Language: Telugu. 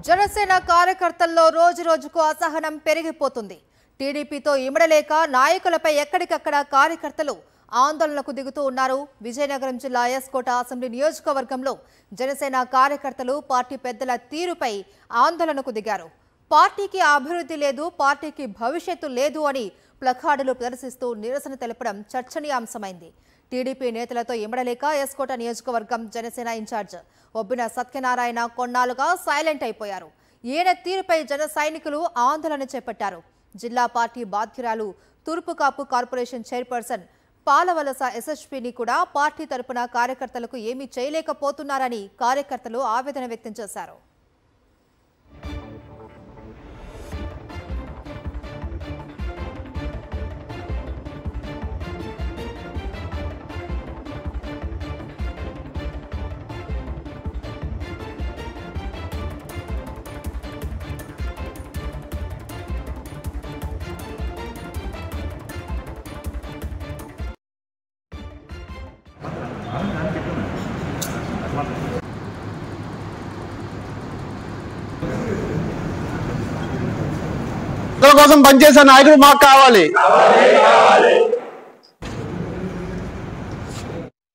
జనసేన కార్యకర్తల్లో రోజు రోజుకు అసహనం పెరిగిపోతుంది. టీడీపీతో ఇమడలేక నాయకులపై ఎక్కడికక్కడ కార్యకర్తలు ఆందోళనకు దిగుతూ ఉన్నారు. విజయనగరం జిల్లా ఎస్కోట అసెంబ్లీ నియోజకవర్గంలో జనసేన కార్యకర్తలు పార్టీ పెద్దల తీరుపై ఆందోళనకు దిగారు. పార్టీకి అభివృద్ధి లేదు, పార్టీకి భవిష్యత్తు లేదు అని ప్లకార్డులు ప్రదర్శిస్తూ నిరసన తెలపడం చర్చనీయాంశమైంది. టీడీపీ నేతలతో ఇమడలేక ఎస్కోట నియోజకవర్గం జనసేన ఇన్ఛార్జ్ ఒబ్బిన సత్యనారాయణ కొన్నాళ్లుగా సైలెంట్ అయిపోయారు. ఈయన తీరుపై జన సైనికులు ఆందోళన చేపట్టారు. జిల్లా పార్టీ బాధ్యురాలు తూర్పుకాపు కార్పొరేషన్ చైర్పర్సన్ పాలవలస ఎస్ఎస్పీని కూడా పార్టీ తరపున కార్యకర్తలకు ఏమీ చేయలేకపోతున్నారని కార్యకర్తలు ఆవేదన వ్యక్తం చేశారు. కోసం పనిచేసే నాయకుడు మాకు కావాలి.